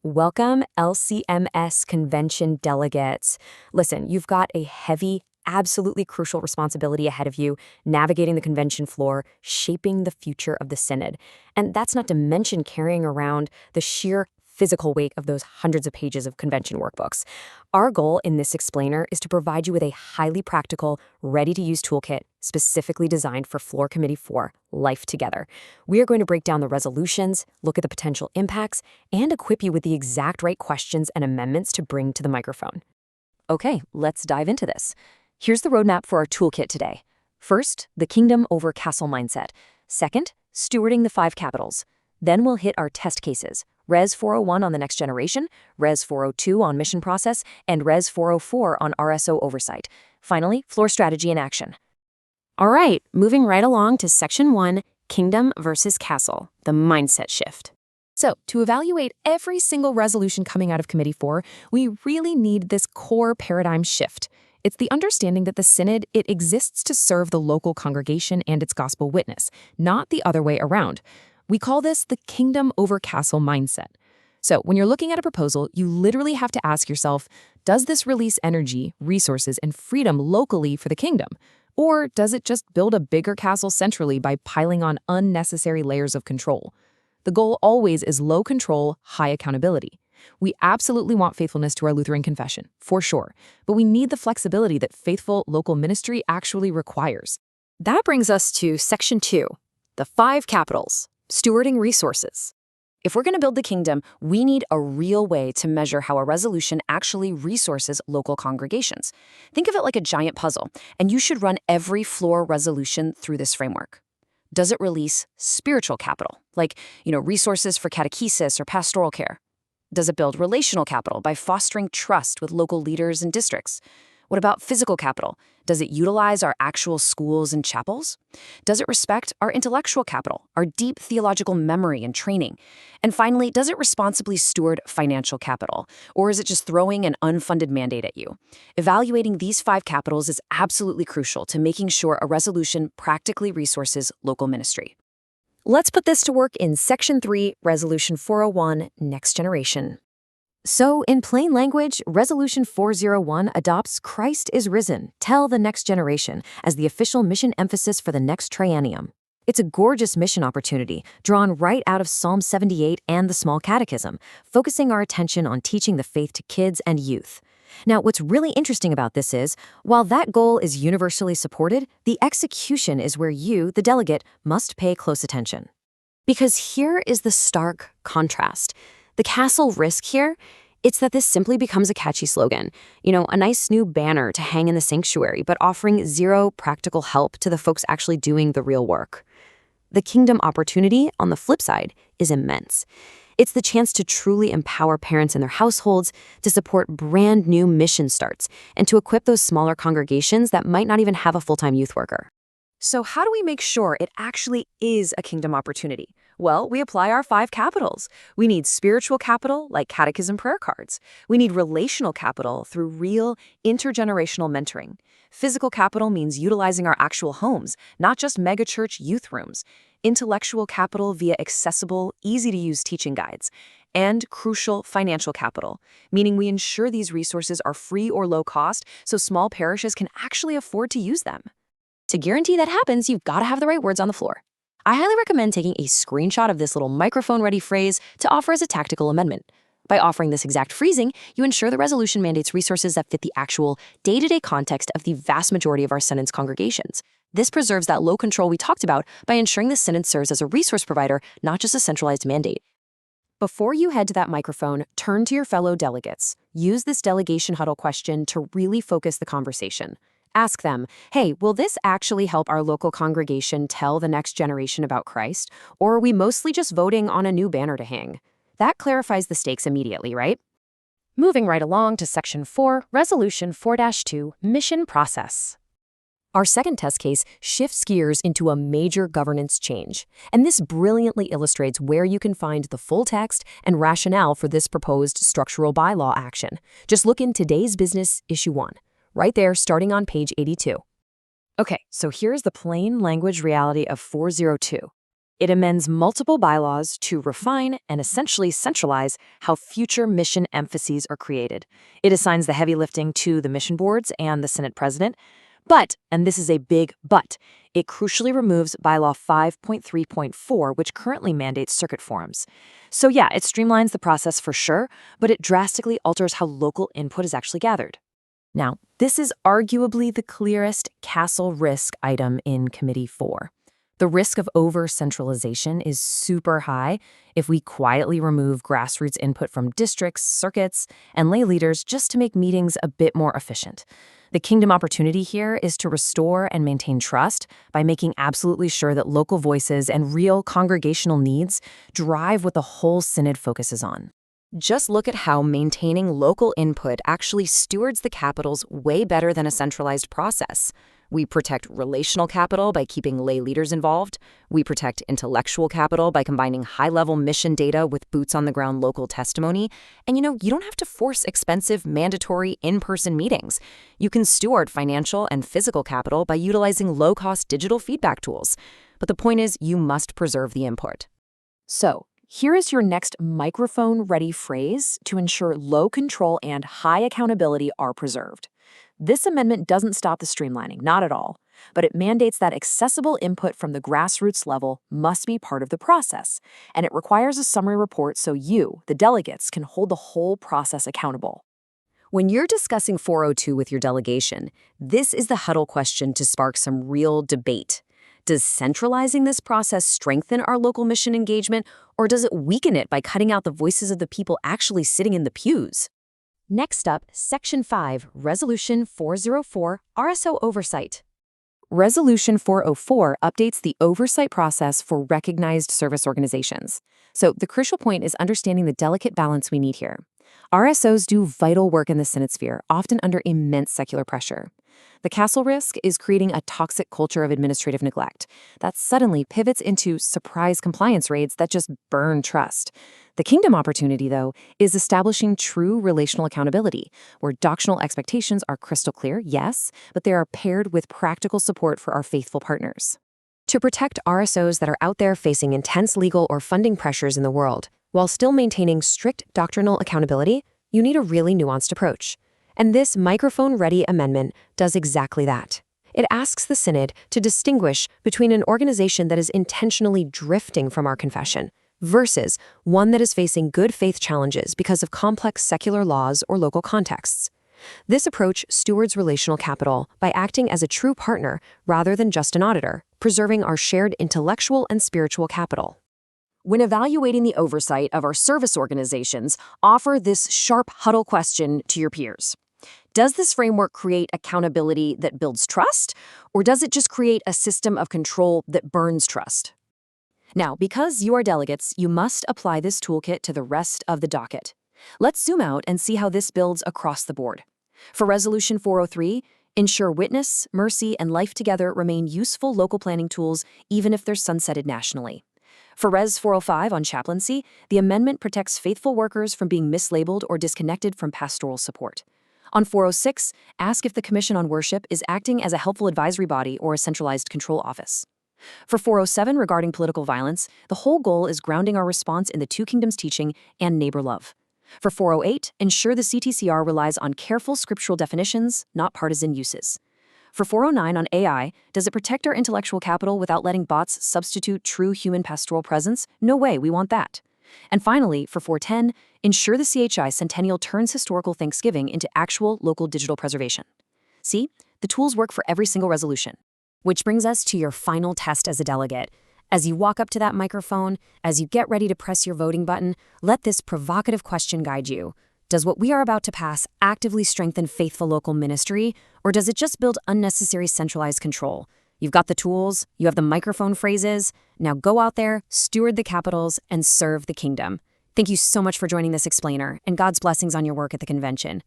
Welcome, LCMS Convention delegates. Listen, you've got a heavy, absolutely crucial responsibility ahead of you, navigating the convention floor, shaping the future of the synod. And that's not to mention carrying around the sheer physical weight of those hundreds of pages of convention workbooks. Our goal in this explainer is to provide you with a highly practical, ready-to-use toolkit specifically designed for Floor Committee 4, Life Together. We are going to break down the resolutions, look at the potential impacts, and equip you with the exact right questions and amendments to bring to the microphone. Okay, let's dive into this. Here's the roadmap for our toolkit today. First, the kingdom over castle mindset. Second, stewarding the 5 capitals. Then we'll hit our test cases. Res 401 on the next generation, Res 402 on mission process, and Res 404 on RSO oversight. Finally, floor strategy in action. All right, moving right along to Section 1, Kingdom versus Castle, the mindset shift. So, to evaluate every single resolution coming out of Committee 4, we really need this core paradigm shift. It's the understanding that the synod, it exists to serve the local congregation and its gospel witness, not the other way around. We call this the kingdom over castle mindset. So when you're looking at a proposal, you literally have to ask yourself, does this release energy, resources, and freedom locally for the kingdom? Or does it just build a bigger castle centrally by piling on unnecessary layers of control? The goal always is low control, high accountability. We absolutely want faithfulness to our Lutheran confession, for sure, but we need the flexibility that faithful local ministry actually requires. That brings us to Section 2, the 5 capitals. Stewarding resources. If we're going to build the kingdom, we need a real way to measure how a resolution actually resources local congregations. Think of it like a giant puzzle, and you should run every floor resolution through this framework. Does it release spiritual capital, like, resources for catechesis or pastoral care? Does it build relational capital by fostering trust with local leaders and districts? What about physical capital? Does it utilize our actual schools and chapels? Does it respect our intellectual capital, our deep theological memory and training? And finally, does it responsibly steward financial capital? Or is it just throwing an unfunded mandate at you? Evaluating these 5 capitals is absolutely crucial to making sure a resolution practically resources local ministry. Let's put this to work in Section 3, Resolution 401, Next Generation. So, in plain language, Resolution 401 adopts Christ is risen, tell the next generation, as the official mission emphasis for the next triennium. It's a gorgeous mission opportunity, drawn right out of Psalm 78 and the Small Catechism, focusing our attention on teaching the faith to kids and youth. Now, what's really interesting about this is, while that goal is universally supported, the execution is where you, the delegate, must pay close attention. Because here is the stark contrast. The castle risk here, it's that this simply becomes a catchy slogan. A nice new banner to hang in the sanctuary, but offering zero practical help to the folks actually doing the real work. The kingdom opportunity, on the flip side, is immense. It's the chance to truly empower parents in their households, to support brand new mission starts, and to equip those smaller congregations that might not even have a full-time youth worker. So how do we make sure it actually is a kingdom opportunity? Well, we apply our 5 capitals. We need spiritual capital, like catechism prayer cards. We need relational capital through real, intergenerational mentoring. Physical capital means utilizing our actual homes, not just megachurch youth rooms. Intellectual capital via accessible, easy-to-use teaching guides. And crucial financial capital, meaning we ensure these resources are free or low cost so small parishes can actually afford to use them. To guarantee that happens, you've got to have the right words on the floor. I highly recommend taking a screenshot of this little microphone-ready phrase to offer as a tactical amendment. By offering this exact phrasing, you ensure the resolution mandates resources that fit the actual day-to-day context of the vast majority of our synod's congregations. This preserves that low control we talked about by ensuring the synod serves as a resource provider, not just a centralized mandate. Before you head to that microphone, turn to your fellow delegates. Use this delegation huddle question to really focus the conversation. Ask them, hey, will this actually help our local congregation tell the next generation about Christ? Or are we mostly just voting on a new banner to hang? That clarifies the stakes immediately, right? Moving right along to Section 4, Resolution 4-2, Mission Process. Our second test case shifts gears into a major governance change, and this brilliantly illustrates where you can find the full text and rationale for this proposed structural bylaw action. Just look in Today's Business, Issue 1. Right there, starting on page 82. Okay, so here's the plain language reality of 402. It amends multiple bylaws to refine and essentially centralize how future mission emphases are created. It assigns the heavy lifting to the mission boards and the Senate president. But, and this is a big but, it crucially removes Bylaw 5.3.4, which currently mandates circuit forums. So yeah, it streamlines the process for sure, but it drastically alters how local input is actually gathered. Now, this is arguably the clearest castle risk item in Committee 4. The risk of over-centralization is super high if we quietly remove grassroots input from districts, circuits, and lay leaders just to make meetings a bit more efficient. The kingdom opportunity here is to restore and maintain trust by making absolutely sure that local voices and real congregational needs drive what the whole synod focuses on. Just look at how maintaining local input actually stewards the capitals way better than a centralized process. We protect relational capital by keeping lay leaders involved. We protect intellectual capital by combining high-level mission data with boots-on-the-ground local testimony. And you don't have to force expensive, mandatory in-person meetings. You can steward financial and physical capital by utilizing low-cost digital feedback tools. But the point is, you must preserve the input. So, here is your next microphone-ready phrase to ensure low control and high accountability are preserved. This amendment doesn't stop the streamlining, not at all, but it mandates that accessible input from the grassroots level must be part of the process, and it requires a summary report so you, the delegates, can hold the whole process accountable. When you're discussing 402 with your delegation, this is the huddle question to spark some real debate. Does centralizing this process strengthen our local mission engagement, or does it weaken it by cutting out the voices of the people actually sitting in the pews? Next up, Section 5, Resolution 404, RSO Oversight. Resolution 404 updates the oversight process for recognized service organizations. So the crucial point is understanding the delicate balance we need here. RSOs do vital work in the Synod sphere, often under immense secular pressure. The castle risk is creating a toxic culture of administrative neglect that suddenly pivots into surprise compliance raids that just burn trust. The kingdom opportunity, though, is establishing true relational accountability, where doctrinal expectations are crystal clear, yes, but they are paired with practical support for our faithful partners. To protect RSOs that are out there facing intense legal or funding pressures in the world, while still maintaining strict doctrinal accountability, you need a really nuanced approach. And this microphone-ready amendment does exactly that. It asks the Synod to distinguish between an organization that is intentionally drifting from our confession versus one that is facing good faith challenges because of complex secular laws or local contexts. This approach stewards relational capital by acting as a true partner rather than just an auditor, preserving our shared intellectual and spiritual capital. When evaluating the oversight of our service organizations, offer this sharp huddle question to your peers. Does this framework create accountability that builds trust, or does it just create a system of control that burns trust? Now, because you are delegates, you must apply this toolkit to the rest of the docket. Let's zoom out and see how this builds across the board. For Resolution 403, ensure witness, mercy, and life together remain useful local planning tools even if they're sunsetted nationally. For Res 405 on chaplaincy, the amendment protects faithful workers from being mislabeled or disconnected from pastoral support. On 406, ask if the Commission on Worship is acting as a helpful advisory body or a centralized control office. For 407 regarding political violence, the whole goal is grounding our response in the Two Kingdoms teaching and neighbor love. For 408, ensure the CTCR relies on careful scriptural definitions, not partisan uses. For 409 on AI, does it protect our intellectual capital without letting bots substitute true human pastoral presence? No way, we want that. And finally, for 410, ensure the CHI Centennial turns historical Thanksgiving into actual local digital preservation. See, the tools work for every single resolution. Which brings us to your final test as a delegate. As you walk up to that microphone, as you get ready to press your voting button, let this provocative question guide you. Does what we are about to pass actively strengthen faithful local ministry, or does it just build unnecessary centralized control? You've got the tools, you have the microphone phrases. Now go out there, steward the capitals, and serve the kingdom. Thank you so much for joining this explainer, and God's blessings on your work at the convention.